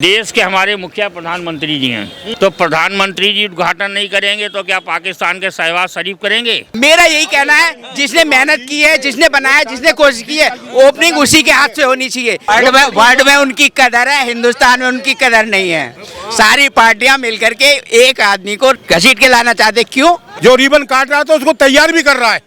देश के हमारे मुखिया प्रधानमंत्री जी हैं, तो प्रधानमंत्री जी उद्घाटन नहीं करेंगे तो क्या पाकिस्तान के शहबाज शरीफ करेंगे? मेरा यही कहना है, जिसने मेहनत की है, जिसने बनाया, जिसने कोशिश की है, ओपनिंग उसी के हाथ से होनी चाहिए। वर्ल्ड में उनकी कदर है, हिंदुस्तान में उनकी कदर नहीं है। सारी पार्टियां मिलकर के एक आदमी को घसीट के लाना चाहते। क्यों? जो रिबन काट रहा था उसको तैयार भी कर रहा है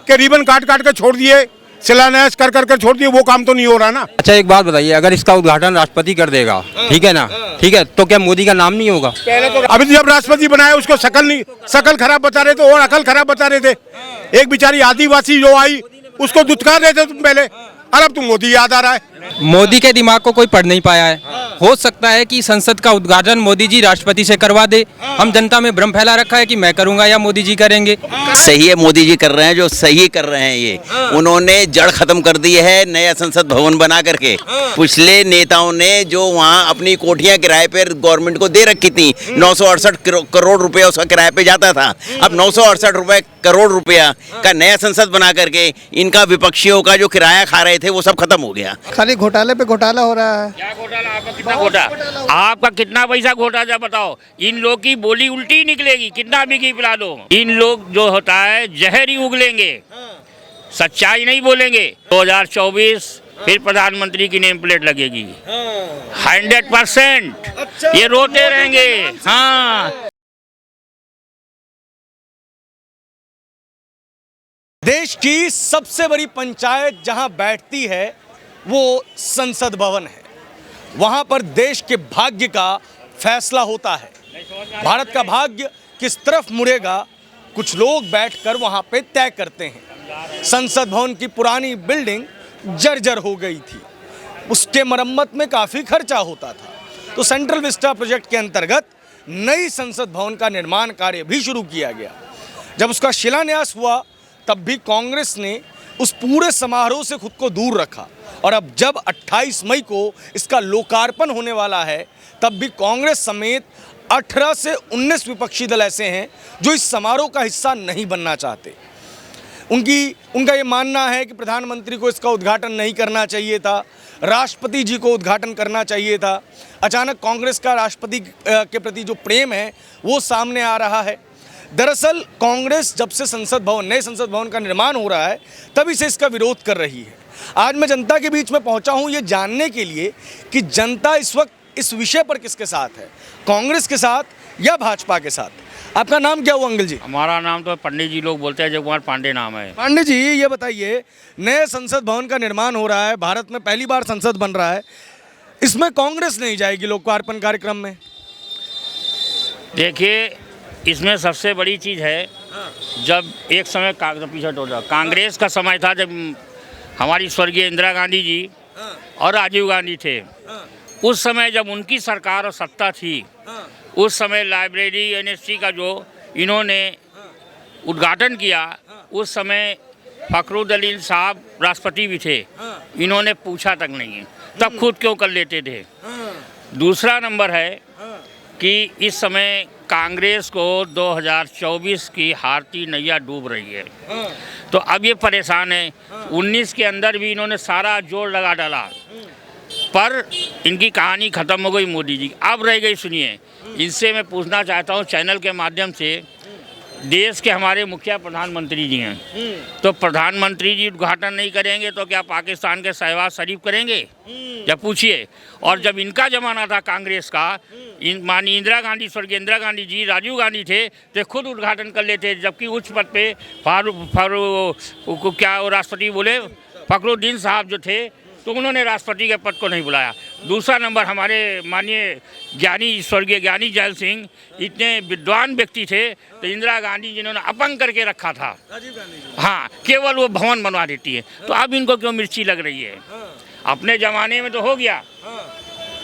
कि रिबन काट काट कर छोड़ दिए, शिलान्यास कर कर छोड़ दिए, वो काम तो नहीं हो रहा ना। अच्छा एक बात बताइए, अगर इसका उद्घाटन राष्ट्रपति कर देगा, ठीक है ना, ठीक है, तो क्या मोदी का नाम नहीं होगा? अभी जब राष्ट्रपति बनाया उसको शकल खराब बता रहे थे और अकल खराब बता रहे थे। एक बेचारी आदिवासी जो आई उसको दुत्कार रहे थे तुम पहले, और अब तुम मोदी याद आ रहा है। मोदी के दिमाग को कोई पढ़ नहीं पाया है। हो सकता है कि संसद का उद्घाटन मोदी जी राष्ट्रपति से करवा दे। हम जनता में भ्रम फैला रखा है कि मैं करूंगा या मोदी जी करेंगे। सही है, मोदी जी कर रहे हैं, जो सही कर रहे हैं। ये उन्होंने जड़ खत्म कर दी है नया संसद भवन बना करके। पिछले नेताओं ने जो वहाँ अपनी कोठियां किराए पर गवर्नमेंट को दे रखी थी, 968 करोड़ रुपया उसका किराए पे जाता था। अब 968 करोड़ रुपया का नया संसद बना करके इनका विपक्षियों का जो किराया खा रहे थे वो सब खत्म हो गया। खाली घोटाले पे घोटाला हो रहा है। क्या घोटाला? आपका कितना घोटा? आपका कितना पैसा घोटा जा बताओ? इन लोग की बोली उल्टी निकलेगी, कितना भी पिला दो। इन लोग जो होता है जहर ही उगलेंगे, सच्चाई नहीं बोलेंगे। 2024 फिर प्रधानमंत्री की नेम प्लेट लगेगी 100%। ये रोते रहेंगे। हाँ, देश की सबसे बड़ी पंचायत जहां बैठती है वो संसद भवन है। वहां पर देश के भाग्य का फैसला होता है। भारत का भाग्य किस तरफ मुड़ेगा, कुछ लोग बैठकर वहां पे तय करते हैं। संसद भवन की पुरानी बिल्डिंग जर्जर हो गई थी, उसके मरम्मत में काफ़ी खर्चा होता था। तो सेंट्रल विस्टा प्रोजेक्ट के अंतर्गत नई संसद भवन का निर्माण कार्य भी शुरू किया गया। जब उसका शिलान्यास हुआ तब भी कांग्रेस ने उस पूरे समारोह से खुद को दूर रखा, और अब जब 28 मई को इसका लोकार्पण होने वाला है तब भी कांग्रेस समेत 18 से 19 विपक्षी दल ऐसे हैं जो इस समारोह का हिस्सा नहीं बनना चाहते। उनका ये मानना है कि प्रधानमंत्री को इसका उद्घाटन नहीं करना चाहिए था, राष्ट्रपति जी को उद्घाटन करना चाहिए था। अचानक कांग्रेस का राष्ट्रपति के प्रति जो प्रेम है वो सामने आ रहा है। दरअसल कांग्रेस जब से नए संसद भवन का निर्माण हो रहा है तभी से इसका विरोध कर रही है। आज मैं जनता के बीच में पहुंचा हूं ये जानने के लिए कि जनता इस वक्त इस विषय पर किसके साथ है, कांग्रेस के साथ या भाजपा के साथ। आपका नाम क्या हुआ अंकल जी? हमारा नाम तो पंडित जी लोग बोलते हैं, जय कुमार पांडे नाम है। पांडे जी ये बताइए, नए संसद भवन का निर्माण हो रहा है, भारत में पहली बार संसद बन रहा है, इसमें कांग्रेस नहीं जाएगी लोकार्पण कार्यक्रम में? देखिए, इसमें सबसे बड़ी चीज़ है, जब एक समय कांग्रेस का समय था, जब हमारी स्वर्गीय इंदिरा गांधी जी और राजीव गांधी थे, उस समय जब उनकी सरकार और सत्ता थी, उस समय लाइब्रेरी यूनिवर्सिटी का जो इन्होंने उद्घाटन किया, उस समय फखरुद्दीन साहब राष्ट्रपति भी थे, इन्होंने पूछा तक नहीं है, तब खुद क्यों कर लेते थे। दूसरा नंबर है कि इस समय कांग्रेस को 2024 की हारती नैया डूब रही है, तो अब ये परेशान है। 19 के अंदर भी इन्होंने सारा जोर लगा डाला, पर इनकी कहानी ख़त्म हो गई मोदी जी। अब रह गई, सुनिए, इनसे मैं पूछना चाहता हूँ चैनल के माध्यम से, देश के हमारे मुखिया प्रधानमंत्री जी हैं, तो प्रधानमंत्री जी उद्घाटन नहीं करेंगे तो क्या पाकिस्तान के शहबाज शरीफ करेंगे? जब पूछिए। और जब इनका जमाना था कांग्रेस का, माननीय इंदिरा गांधी, स्वर्गीय इंदिरा गांधी जी, राजीव गांधी थे, तो खुद उद्घाटन कर लेते, जबकि उच्च पद पे क्या वो राष्ट्रपति बोले, फखरुद्दीन साहब जो थे, तो उन्होंने राष्ट्रपति के पद को नहीं बुलाया। दूसरा नंबर, हमारे माननीय ज्ञानी, स्वर्गीय ज्ञानी जैल सिंह इतने विद्वान व्यक्ति थे, तो इंदिरा गांधी जिन्होंने अपंग करके रखा था, हाँ, केवल वो भवन बनवा देती है। तो अब इनको क्यों मिर्ची लग रही है? अपने ज़माने में तो हो गया,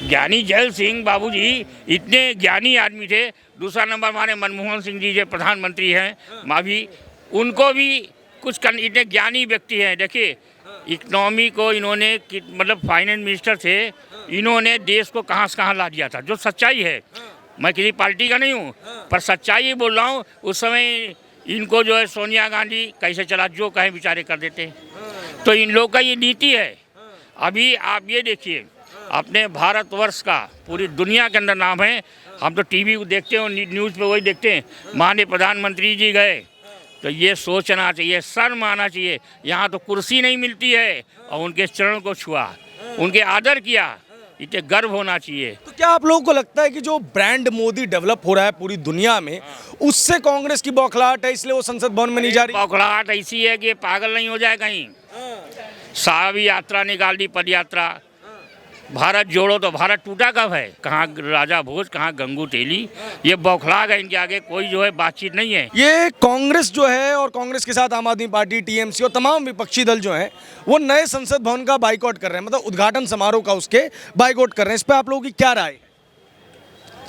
ज्ञानी जैल सिंह बाबूजी इतने ज्ञानी आदमी थे। दूसरा नंबर, हमारे मनमोहन सिंह जी जो प्रधानमंत्री हैं, माँ भी, उनको भी कुछ इतने ज्ञानी व्यक्ति हैं। देखिए, इकोनॉमी को इन्होंने, मतलब फाइनेंस मिनिस्टर थे, इन्होंने देश को कहाँ से कहाँ ला दिया था, जो सच्चाई है। मैं किसी पार्टी का नहीं हूँ, पर सच्चाई ही बोल रहा हूँ। उस समय इनको जो है सोनिया गांधी कैसे चला, जो कहें बेचारे कर देते। तो इन लोग का ये नीति है। अभी आप ये देखिए, अपने भारतवर्ष का पूरी दुनिया के अंदर नाम है। हम तो टीवी को देखते हैं और न्यूज़ पे वही देखते हैं। माननीय प्रधानमंत्री जी गए तो ये सोचना चाहिए, शर्म आना चाहिए। यहाँ तो कुर्सी नहीं मिलती है और उनके चरण को छुआ, उनके आदर किया, इतने गर्व होना चाहिए। तो क्या आप लोगों को लगता है कि जो ब्रांड मोदी डेवलप हो रहा है पूरी दुनिया में, उससे कांग्रेस की बौखलाहट है, इसलिए वो संसद भवन में नहीं जा रही? बौखलाहट ऐसी है कि ये पागल नहीं हो जाए कहीं। सावी यात्रा निकाल दी, पद यात्रा। भारत जोड़ो तो भारत टूटा कब है? कहाँ राजा भोज, कहाँ गंगू तेली। ये बौखला गए, इनके आगे कोई जो है बातचीत नहीं है। ये कांग्रेस जो है और कांग्रेस के साथ आम आदमी पार्टी, टीएमसी और तमाम विपक्षी दल जो हैं वो नए संसद भवन का बाइकआउट कर रहे हैं, मतलब उद्घाटन समारोह का उसके बाइकआउट कर रहे हैं। इस पर आप लोगों की क्या राय?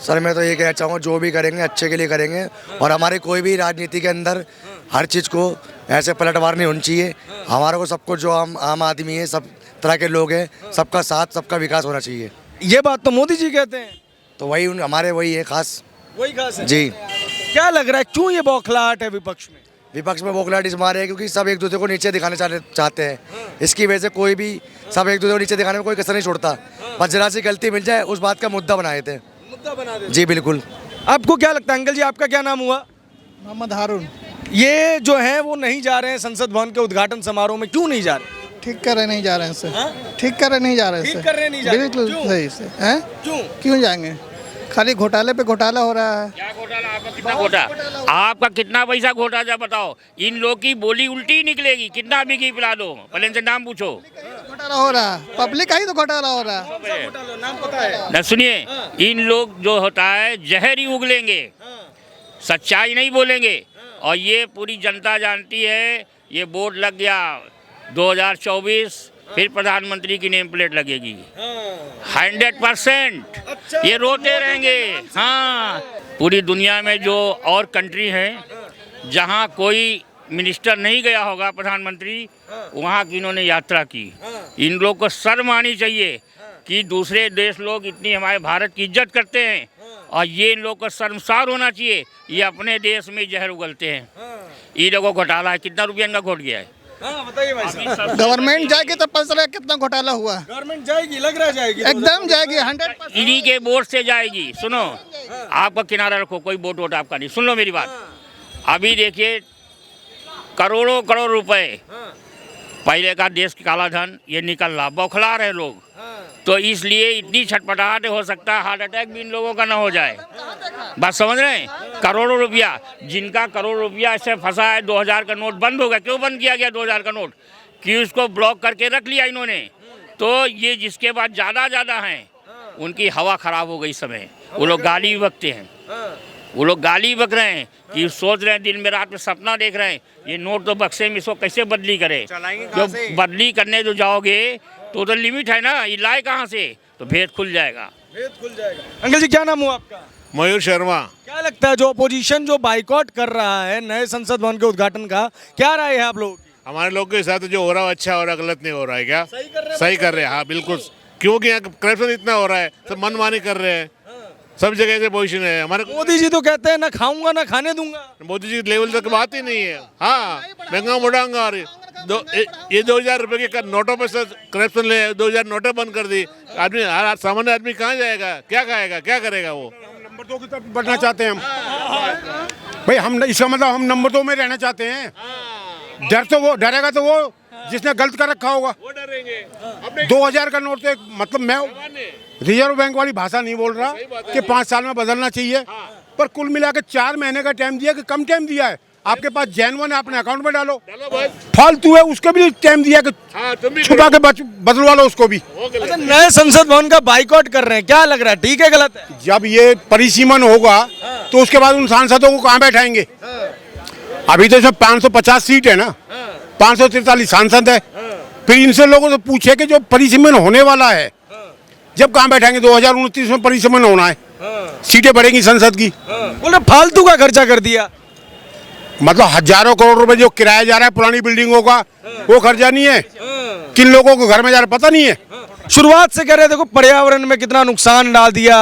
सर मैं तो ये कहना चाहूँगा जो भी करेंगे अच्छे के लिए करेंगे, और हमारे कोई भी राजनीति के अंदर हर चीज़ को ऐसे पलटवार नहीं होनी चाहिए। हमारे को सबको जो आम आदमी है, सब तरह के लोग हैं, सबका साथ, सबका विकास होना चाहिए। ये बात तो मोदी जी कहते हैं। तो वही हमारे वही है खास। वही खास है जी। क्या लग रहा है क्यों ये बौखलाहट है विपक्ष में? विपक्ष में बौखलाहट इस मारे है क्योंकि सब एक दूसरे को नीचे दिखाना चाहते हैं। इसकी वजह से कोई भी सब एक दूसरे को नीचे दिखाने में कोई कसर नहीं छोड़ता। बस जरा सी गलती मिल जाए उस बात का मुद्दा बनाए थे। मुद्दा बना दे। जी बिल्कुल। आपको क्या लगता है अंकल जी, आपका क्या नाम हुआ? मोहम्मद हारून। ये जो है वो नहीं जा रहे हैं संसद भवन के उद्घाटन समारोह में, क्यों नहीं जा रहे? ठीक कर रहे नहीं जा रहे हैं सर। ठीक कर रहे नहीं जा रहे हैं ठीक कर रहे नहीं जा रहे? बिल्कुल क्यों? सही से हैं। क्यों जाएंगे? खाली घोटाले पे घोटाला हो रहा है। क्या घोटाला? आपका कितना घोटा? आपका कितना पैसा घोटा जा बताओ। इन लोग की बोली उल्टी ही निकलेगी। कितना भी घी पिला दो, पहले इनसे नाम पूछो। घोटाला हो रहा है, पब्लिक का ही तो घोटाला हो रहा है। नाम पता है? न सुनिए, इन लोग जो होता है जहर ही उगलेंगे, सच्चाई नहीं बोलेंगे। और ये पूरी जनता जानती है। ये बोर्ड लग गया 2024, फिर प्रधानमंत्री की नेम प्लेट लगेगी 100%। ये रोते रहेंगे। हाँ, पूरी दुनिया में जो और कंट्री है जहाँ कोई मिनिस्टर नहीं गया होगा, प्रधानमंत्री, वहाँ की इन्होंने यात्रा की। इन लोग को शर्म आनी चाहिए कि दूसरे देश लोग इतनी हमारे भारत की इज्जत करते हैं और ये इन लोग को शर्मसार होना चाहिए। ये अपने देश में जहर उगलते हैं। ये लोगों को घोटाला है, कितना रुपया इनका घोट गया है? बताइए भाई साहब। गवर्नमेंट जाएगी तो पता चलेगा कितना घोटाला हुआ। गवर्नमेंट जाएगी, लग रहा जाएगी, एकदम जाएगी 100%। इन्हीं के वोट से जाएगी। सुनो, आपका किनारा रखो, कोई वोट वोट आपका नहीं। सुन लो मेरी बात। अभी देखिए करोड़ों करोड़ रुपए पहले का देश का काला धन ये निकल रहा, बौखला रहे लोग। तो इसलिए इतनी छटपटाहट हो सकता है हार्ट अटैक भी इन लोगों का ना हो जाए। बात समझ रहे हैं? करोड़ों रुपया, जिनका करोड़ रुपया ऐसे फंसा है। 2000 का नोट बंद हो गया। क्यों बंद किया गया 2000 का नोट? कि उसको ब्लॉक करके रख लिया इन्होंने। तो ये जिसके बाद ज़्यादा हैं उनकी हवा ख़राब हो गई इस समय। वो लोग गाली भी बकते हैं। वो लोग गाली बक रहे हैं कि सोच रहे हैं, दिन में रात में सपना देख रहे हैं ये नोट तो बक्से में, इसको कैसे बदली करे। जो बदली करने जो जाओगे तो लिमिट है ना, ये लाए कहाँ से? तो भेद खुल जाएगा। भेद खुल जाएगा। अंकल जी क्या नाम हुआ आपका? मयूर शर्मा। क्या लगता है जो अपोजिशन जो बाइकआउट कर रहा है नए संसद भवन के उद्घाटन का, क्या राय है आप लोगों की? हमारे लोग के साथ जो हो रहा है अच्छा हो रहा है, गलत नहीं हो रहा है। क्या सही कर रहे हैं? हाँ बिल्कुल। क्योंकि यहाँ करप्शन इतना हो रहा है, सब मनमानी कर रहे हैं। सब जगह से पोजीशन है हमारे। मोदी जी तो कहते हैं ना खाऊंगा ना खाने दूंगा। मोदी जी लेवल तक बात ही नहीं है। हाँ, महंगा बढ़ाऊंगा। और ये 2000 रुपए के नोटों पर से करप्शन ले, 2000 नोटें बंद कर दी। आदमी, सामान्य आदमी कहाँ जाएगा, क्या खाएगा, क्या करेगा? वो नंबर 2 की तरफ बढ़ना चाहते हैं हम। भाई हम, इसका मतलब हम नंबर 2 में रहना चाहते हैं। डर तो वो डरेगा तो वो जिसने गलत कर रखा होगा, वो डरेंगे। 2000 का नोट तो मतलब मैं रिजर्व बैंक वाली भाषा नहीं बोल रहा कि 5 साल में बदलना चाहिए, पर कुल मिला के 4 महीने का टाइम दिया कि कम टाइम दिया है। आपके पास जेन्युइन है, अपने अकाउंट में डालो। फालतू है उसको भी टाइम दिया कि छुपा के बदलवा लो उसको भी। अच्छा, नए संसद भवन का बाइकआउट कर रहे हैं, क्या लग रहा है, ठीक है गलत है? जब ये परिसीमन होगा तो उसके बाद उन सांसदों को कहाँ बैठाएंगे? अभी तो सब 550 सीट है ना, 543 सांसद है। फिर इनसे लोगों से पूछे कि जो परिसीमन होने वाला है जब कहाँ बैठाएंगे? 2029 में परिसीमन होना है, सीटें बढ़ेंगी संसद की। बोले फालतू का खर्चा कर दिया। मतलब हजारों करोड़ रुपए जो किराया जा रहा है पुरानी बिल्डिंगों का, वो खर्चा नहीं है। किन लोगों को घर में जा रहा पता नहीं है। शुरुआत से कह रहे देखो पर्यावरण में कितना नुकसान डाल दिया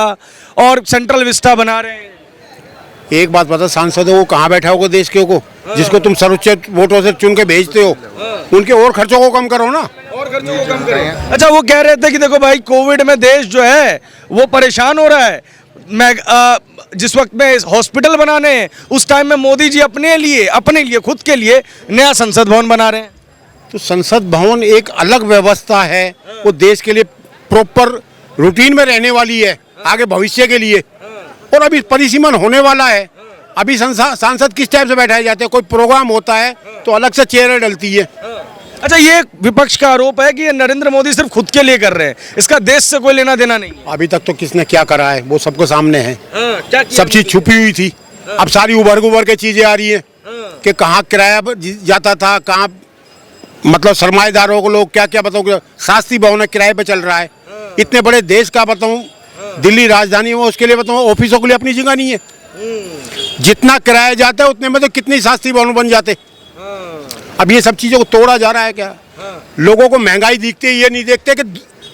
और सेंट्रल विस्टा बना रहे हैं। एक बात बता, सांसदों को कहाँ बैठा होगा देश के को, जिसको तुम सर्वोच्च वोटों से चुन के भेजते हो, उनके और खर्चों को कम करो ना। और खर्चों को कम करें। अच्छा, वो कह रहे थे कि देखो भाई, कोविड में देश जो है वो परेशान हो रहा है। मैं जिस वक्त में हॉस्पिटल बनाने हैं, उस टाइम में मोदी जी अपने लिए खुद के लिए नया संसद भवन बना रहे हैं। तो संसद भवन एक अलग व्यवस्था है, वो देश के लिए प्रॉपर रूटीन में रहने वाली है, आगे भविष्य के लिए। और अभी परिसीमन होने वाला है। अभी सांसद किस टाइप से बैठाए जाते हैं, कोई प्रोग्राम होता है तो अलग से चेयर डलती है। अच्छा, ये विपक्ष का आरोप है कि ये नरेंद्र मोदी सिर्फ खुद के लिए कर रहे हैं, इसका देश से कोई लेना देना नहीं। अभी तक तो किसने क्या करा है वो सबको सामने है। क्या किया? सब चीज छुपी हुई थी, अब सारी उभर के चीजें आ रही है कि कहाँ किराया जाता था, कहाँ मतलब सरमाएदारों को लोग क्या क्या बताऊँ, शास्त्री भवन किराए पे चल रहा है। इतने बड़े देश का बताऊँ, दिल्ली राजधानी में, उसके लिए बताऊँ ऑफिसों के लिए अपनी जगह नहीं है। जितना किराया जाता है उतने में तो कितने शास्त्री भवन बन जाते। अब ये सब चीजों को तोड़ा जा रहा है क्या? लोगों को महंगाई दिखती है, ये नहीं देखते कि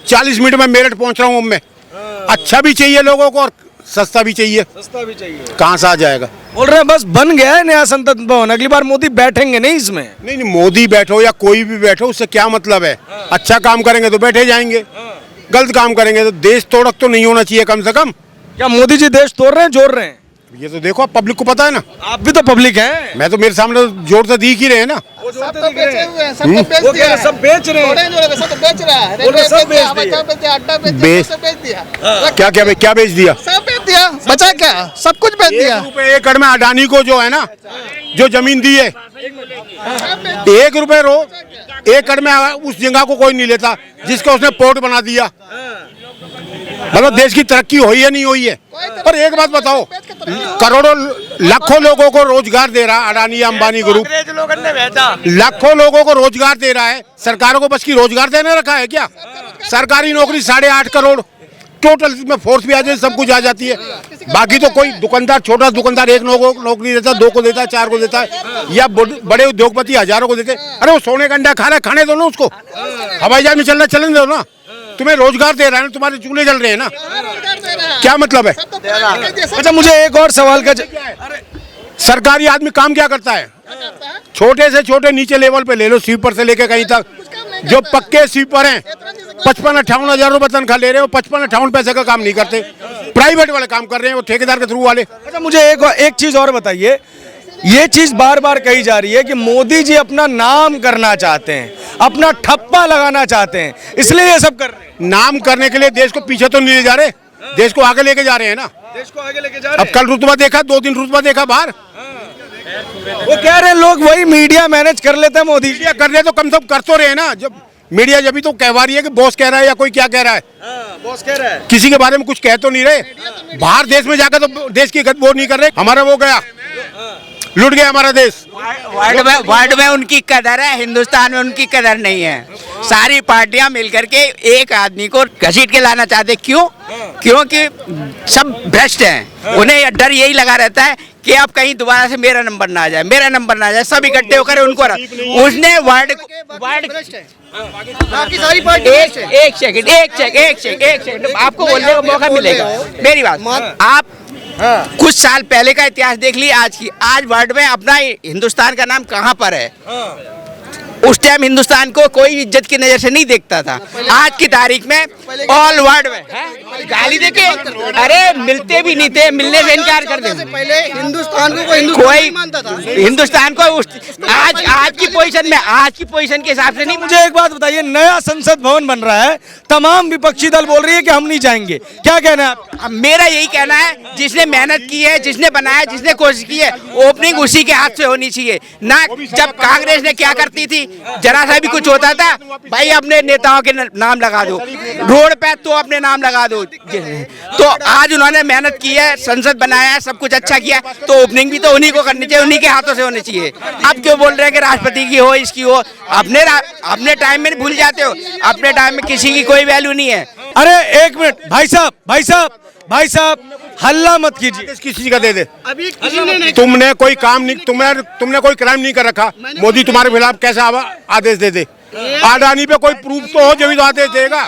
40 मिनट में मेरठ पहुंच रहा हूँ मैं। अच्छा भी चाहिए लोगों को और सस्ता भी चाहिए। कहाँ से आ जाएगा? बोल रहे हैं बस बन गया है नया संसद भवन, अगली बार मोदी बैठेंगे नहीं इसमें। नहीं, मोदी बैठो या कोई भी बैठो, उससे क्या मतलब है। अच्छा काम करेंगे तो बैठे जाएंगे, गलत काम करेंगे तो देश तोड़क तो नहीं होना चाहिए कम से कम। क्या मोदी जी देश तोड़ रहे हैं, जोड़ रहे हैं? ये तो देखो, पब्लिक को पता है ना। आप भी तो पब्लिक हैं। मैं तो, मेरे सामने तो जोर से दिख ही रहे हैं ना। वो सब बेच रहे हैं, सब बेच रहे हैं। क्या बेच दिया? सब बेच दिया, बचा क्या? सब कुछ बेच दिया। ₹1 एकड़ में अडानी को जो है ना, जो जमीन दी है, ₹1 एकड़ में उस जगह को कोई नहीं लेता जिसका उसने पोर्ट बना दिया। मतलब देश की तरक्की हुई है नहीं हुई है। पर एक बात बताओ, करोड़ों लाखों लोगों को रोजगार दे रहा अडानी अंबानी ग्रुप, लाखों लोगों को रोजगार दे रहा है। सरकारों को बस की रोजगार देने रखा है क्या? सरकारी नौकरी 8.5 करोड़, टोटल में फोर्स भी आ जाए, सब कुछ आ जाती है। बाकी तो कोई दुकानदार, छोटा दुकानदार 1 नौकरी देता है, 2 को देता है, 4 को देता है, या बड़े उद्योगपति हजारों को देते हैं। अरे वो सोने का अंडा खा रहा है, खाने दो ना उसको। हवाई जहाज में चलना, चलने दो ना। तुम्हें रोजगार दे रहा है ना, तुम्हारे चूल्हे जल रहे हैं ना, क्या मतलब है? अच्छा, मुझे एक और सवाल का, सरकारी आदमी काम क्या करता है? छोटे से छोटे नीचे लेवल पे ले लो, स्वीपर से लेके कहीं तक, जो पक्के स्वीपर हैं 55-58 हजार रुपए तनख्वाह ले रहे हो, 55-58 पैसे का काम नहीं करते। प्राइवेट वाले काम कर रहे हैं, वो ठेकेदार के थ्रू वाले। अच्छा, मुझे एक चीज और बताइए, ये चीज बार बार कही जा रही है कि मोदी जी अपना नाम करना चाहते हैं, अपना ठप्पा लगाना चाहते हैं, इसलिए ये सब कर रहे हैं। नाम करने के लिए देश को पीछे तो नहीं ले जा रहे, देश को आगे लेके जा रहे हैं ना। देश को आगे लेके जा रहे हैं। अब कल रुतबा देखा, 2 दिन रुतबा देखा बाहर। वो कह रहे हैं लोग वही मीडिया मैनेज कर लेते हैं, मोदी मीडिया कर ले तो कम से कम कर तो रहे ना। जब मीडिया जब भी तो कहवा रही है कि बॉस कह रहा है या कोई क्या कह रहा है, बॉस कह रहा है, किसी के बारे में कुछ कह तो नहीं रहे। बाहर देश में जाकर तो देश की वो नहीं कर रहे। हमारा वो गया, लुट गया हमारा देश। वर्ल्ड में उनकी कदर है, हिंदुस्तान में उनकी कदर नहीं है। सारी पार्टियां मिलकर के एक आदमी को घसीट के लाना चाहते। क्यों? क्योंकि सब भ्रष्ट हैं। उन्हें डर यही लगा रहता है कि अब कहीं दोबारा से मेरा नंबर ना आ जाए, मेरा नंबर ना आ जाए। सब इकट्ठे होकर उनको उसने वर्ल्ड एक सेकंड आपको बोलने का मौका मिलेगा। मेरी बात, आप कुछ साल पहले का इतिहास देख लिया, आज वर्ल्ड में अपना हिंदुस्तान का नाम कहाँ पर है? उस टाइम हिंदुस्तान को कोई इज्जत की नजर से नहीं देखता था। आज की तारीख में ऑल वर्ल्ड में गाली देके, अरे मिलते भी नहीं थे, मिलने से इनकार कर दे। पहले हिंदुस्तान को कोई मानता था। हिंदुस्तान को आज की पोजीशन के हिसाब से नहीं। मुझे एक बात बताइए, नया संसद भवन बन रहा है, तमाम विपक्षी दल बोल रही है कि हम नहीं जाएंगे, क्या कहना है आप? मेरा यही कहना है, जिसने मेहनत की है, जिसने बनाया, जिसने कोशिश की है, ओपनिंग उसी के हाथ से होनी चाहिए ना। जब कांग्रेस ने क्या करती थी, जरा सा भी कुछ होता था, भाई अपने नेताओं के नाम लगा दो, रोड पे तो अपने नाम लगा दो। तो आज उन्होंने मेहनत की है, संसद बनाया है, सब कुछ अच्छा किया, तो ओपनिंग भी तो उन्हीं को करनी चाहिए, उन्हीं के हाथों से होनी चाहिए। अब क्यों बोल रहे हैं कि राष्ट्रपति की हो, इसकी हो? अपने टाइम में भूल जाते हो, अपने टाइम में किसी की कोई वैल्यू नहीं है। अरे एक मिनट भाई साहब, हल्ला मत कीजिए। किसी का दे दे। अभी किसी ने नहीं, तुमने कोई काम नहीं, तुमने कोई क्राइम नहीं कर रखा, मोदी तुम्हारे खिलाफ कैसे आदेश दे दे? अडानी पे कोई प्रूफ तो हो जो भी आदेश देगा।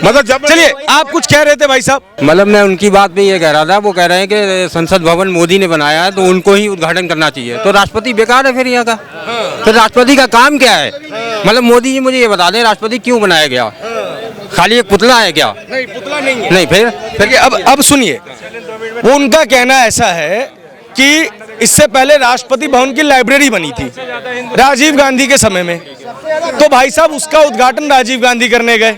मतलब जब चलिए, आप कुछ कह रहे थे भाई साहब। मतलब मैं उनकी बात पे ये कह रहा था, वो कह रहे हैं कि संसद भवन मोदी ने बनाया है तो उनको ही उद्घाटन करना चाहिए। तो राष्ट्रपति बेकार है फिर यहाँ का? तो राष्ट्रपति का काम क्या है? मतलब मोदी जी मुझे ये बता दें, राष्ट्रपति क्यों बनाया गया? खाली एक पुतला है क्या? नहीं, पुतला नहीं है। नहीं, फिर अब सुनिए, वो उनका कहना ऐसा है कि इससे पहले राष्ट्रपति भवन की लाइब्रेरी बनी थी राजीव गांधी के समय में, तो भाई साहब उसका उद्घाटन राजीव गांधी करने गए।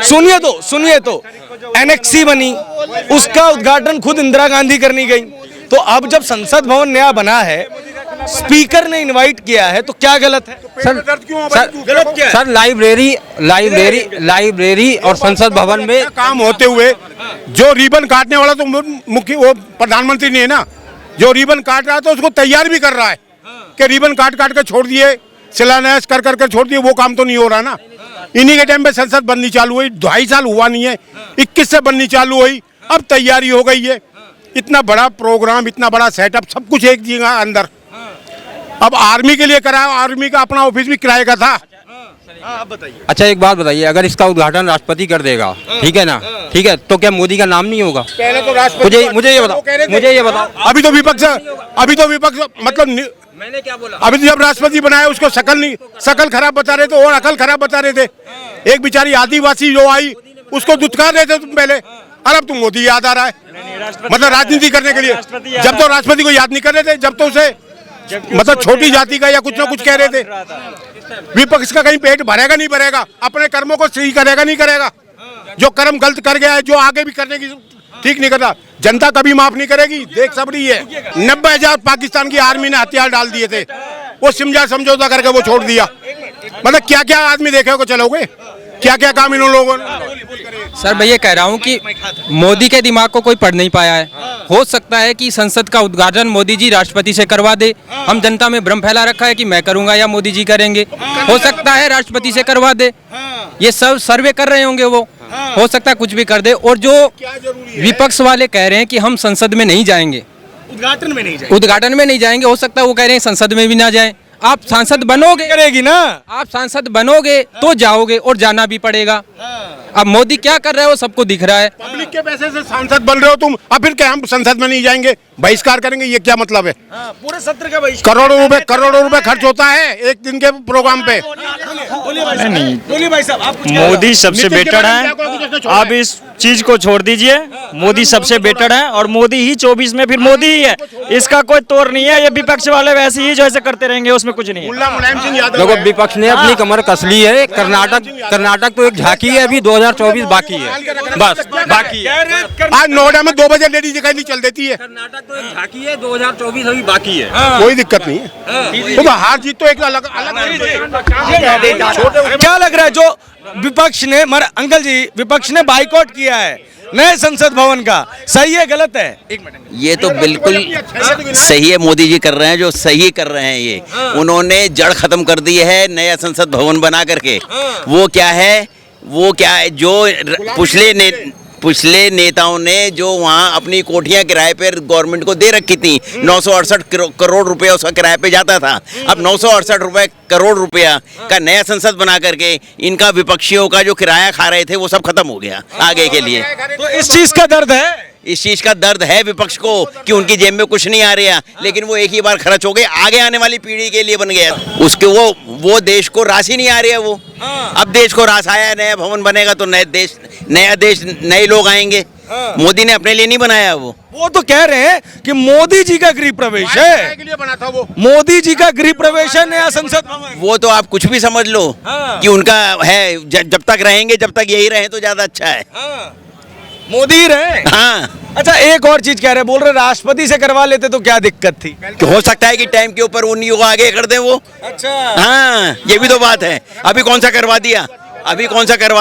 सुनिए तो एनेक्सी बनी, उसका उद्घाटन खुद इंदिरा गांधी करनी गई। तो अब जब संसद भवन नया बना है, स्पीकर ने इनवाइट किया है, तो क्या गलत है? गलत क्या है? सर लाइब्रेरी और संसद भवन में काम होते हुए जो रिबन काटने वाला तो मुख्य वो प्रधानमंत्री ने है ना, जो रिबन काट रहा था उसको तैयार भी कर रहा है कि रिबन काट कर छोड़ दिए, शिलान्यास कर छोड़ दिए, वो काम तो नहीं हो रहा ना। इन्हीं के टाइम पे संसद बननी चालू हुई, 2.5 साल हुआ नहीं है, 21 से बननी चालू हुई, अब तैयारी हो गई है। इतना बड़ा प्रोग्राम, इतना बड़ा सेटअप, सब कुछ एक जगह अंदर। अब आर्मी के लिए करा, आर्मी का अपना ऑफिस भी किराए का था। अच्छा एक बात बताइए, अगर इसका उद्घाटन राष्ट्रपति कर देगा, ठीक है ना, ठीक है, तो क्या मोदी का नाम नहीं होगा? पहले तो राष्ट्रपति मुझे ये बताओ। अभी तो विपक्ष मतलब मैंने क्या बोला? अभी तो जब राष्ट्रपति बनाया उसको शकल खराब बता रहे थे और अकल खराब बता रहे थे। एक बेचारी आदिवासी जो आई उसको दुत्कार रहे थे तुम पहले, और अब तुम मोदी याद आ रहा है, मतलब राजनीति करने के लिए। जब तो राष्ट्रपति को याद नहीं कर रहे थे, जब तो उसे मतलब छोटी जाति का या कुछ ना कुछ कह रहे थे। विपक्ष का कहीं पेट भरेगा नहीं भरेगा, अपने कर्मों को सही करेगा नहीं करेगा। जो कर्म गलत कर गया है, जो आगे भी करने की ठीक नहीं करता, जनता कभी माफ नहीं करेगी, देख सब रही है। 90,000 पाकिस्तान की आर्मी ने हथियार डाल दिए थे, वो सिमजा समझौता करके वो छोड़ दिया। मतलब क्या क्या आदमी देखे को चलोगे, क्या क्या काम इन लोगों ने। सर मैं ये कह रहा हूँ कि मोदी के दिमाग को कोई पढ़ नहीं पाया है। हो सकता है कि संसद का उद्घाटन मोदी जी राष्ट्रपति से करवा दे। हम जनता में भ्रम फैला रखा है कि मैं करूंगा या मोदी जी करेंगे। हो सकता है राष्ट्रपति से करवा दे, ये सब सर्वे कर रहे होंगे वो, हो सकता है कुछ भी कर दे। और जो विपक्ष वाले कह रहे हैं कि हम संसद में नहीं जाएंगे, उद्घाटन में नहीं जाएंगे, हो सकता है वो कह रहे हैं संसद में भी ना जाएं। आप सांसद बनोगे, करेगी ना, आप सांसद बनोगे तो जाओगे और जाना भी पड़ेगा। अब मोदी क्या कर रहे हो सबको दिख रहा है। पब्लिक के पैसे से सांसद बन रहे हो तुम, अब फिर क्या हम संसद में नहीं जाएंगे, बहिष्कार करेंगे, ये क्या मतलब है? पूरे सत्र का करोड़ों रुपए खर्च होता है एक दिन के प्रोग्राम पे। बोलिए भाई साहब, आप कुछ मोदी सबसे बेटर है। आप इस चीज को छोड़ दीजिए, मोदी सबसे बेटर है और मोदी ही 24 में फिर मोदी ही है, इसका कोई तोड़ नहीं है। ये विपक्ष वाले वैसे ही जो ऐसे करते रहेंगे, उसमें कुछ नहीं है। मुलायम सिंह यादव देखो विपक्ष ने अपनी कमर कस ली है। कर्नाटक तो एक झांकी है, अभी 2024 बाकी है, बस बाकी है। आज नोएडा में 2 बजे लेडीज निकाली चल देती है। कर्नाटक तो एक झांकी है, 2024 अभी बाकी है। कोई दिक्कत नहीं है, तो हार जीत तो एक अलग क्या लग रहा है जो विपक्ष ने, अंकल जी, विपक्ष ने बाइकआउट किया है नए संसद भवन का, सही है गलत है? एक मिनट, ये तो बिल्कुल सही है, मोदी जी कर रहे हैं जो सही कर रहे हैं। ये उन्होंने जड़ खत्म कर दी है नया संसद भवन बना करके। वो क्या है जो पिछले नेताओं ने जो वहाँ अपनी कोठियाँ किराए पर गवर्नमेंट को दे रखी थी, 968 करोड़ रुपया उसका किराए पे जाता था। अब 968 करोड़ रुपया का नया संसद बना करके इनका विपक्षियों का जो किराया खा रहे थे वो सब खत्म हो गया आगे के लिए। तो इस चीज का दर्द है, इस चीज का दर्द है विपक्ष को कि उनकी जेब में कुछ नहीं आ रहा, लेकिन वो एक ही बार खर्च हो गए, आगे आने वाली पीढ़ी के लिए बन गया। उसके वो देश को रास ही नहीं आ रही है। वो अब देश को रास आया, नया भवन बनेगा तो नया देश नए लोग आएंगे। मोदी ने अपने लिए नहीं बनाया। वो तो कह रहे हैं कि मोदी जी का गृह प्रवेश है, के लिए बना था वो। मोदी जी का गृह प्रवेश है नया संसद भवन। वो तो आप कुछ भी समझ लो कि उनका है, जब तक रहेंगे, जब तक यही रहे तो ज्यादा अच्छा है। मोदी रहे। हाँ। अच्छा एक और चीज कह रहे, बोल रहे राष्ट्रपति से करवा लेते तो क्या दिक्कत थी? हो सकता है कि टाइम के ऊपर उन्हीं को आगे कर दें वो। अच्छा हाँ, ये भी तो बात है। अभी कौन सा करवा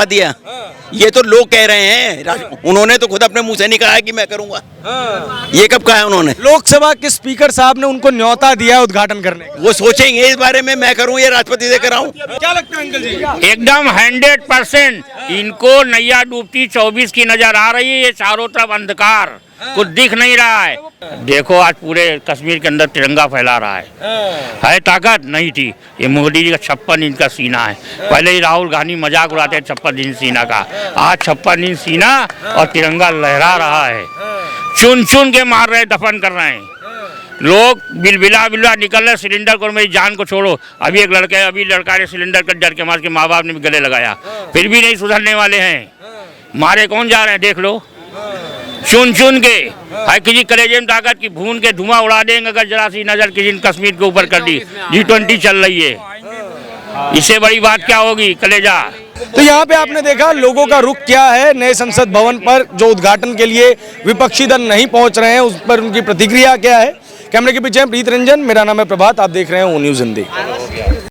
दिया? ये तो लोग कह रहे हैं, उन्होंने तो खुद अपने मुंह से नहीं कहा है कि मैं करूंगा। ये कब कहा है उन्होंने? लोकसभा के स्पीकर साहब ने उनको न्योता दिया उद्घाटन करने का। वो सोचेंगे इस बारे में, मैं करूं या राष्ट्रपति से कराऊं। क्या लगता है अंकल जी? एकदम 100% इनको नैया डूबती 24 की नजर आ रही है। ये चारों तरफ अंधकार, कुछ दिख नहीं रहा है। देखो आज पूरे कश्मीर के अंदर तिरंगा फैला रहा है ताकत नहीं थी। ये मोदी जी का 56 इंच का सीना है। पहले ही राहुल गांधी मजाक उड़ाते हैं 56 इंच सीना का, आज 56 इंच सीना और तिरंगा लहरा रहा है। चुन चुन के मार रहे, दफन कर रहे हैं लोग, बिलबिला निकल रहे सिलेंडर को, मेरी जान को छोड़ो। अभी एक लड़का ने सिलेंडर का डर के मार के माँ बाप ने भी गले लगाया, फिर भी नहीं सुधरने वाले हैं। मारे कौन जा रहे हैं देख लो, चुन चुन के। हाय किसी कलेजे में ताकत की भून के धुआं उड़ा देंगे अगर जरा सी नजर किसी ने कश्मीर के ऊपर कर दी। G20 चल रही है, इससे बड़ी बात क्या होगी कलेजा। तो यहाँ पे आपने देखा लोगों का रुख क्या है। नए संसद भवन पर जो उद्घाटन के लिए विपक्षी दल नहीं पहुंच रहे हैं, उस पर उनकी प्रतिक्रिया क्या है। कैमरे के पीछे प्रीत रंजन, मेरा नाम है प्रभात, आप देख रहे हैं ओ न्यूज़ हिंदी।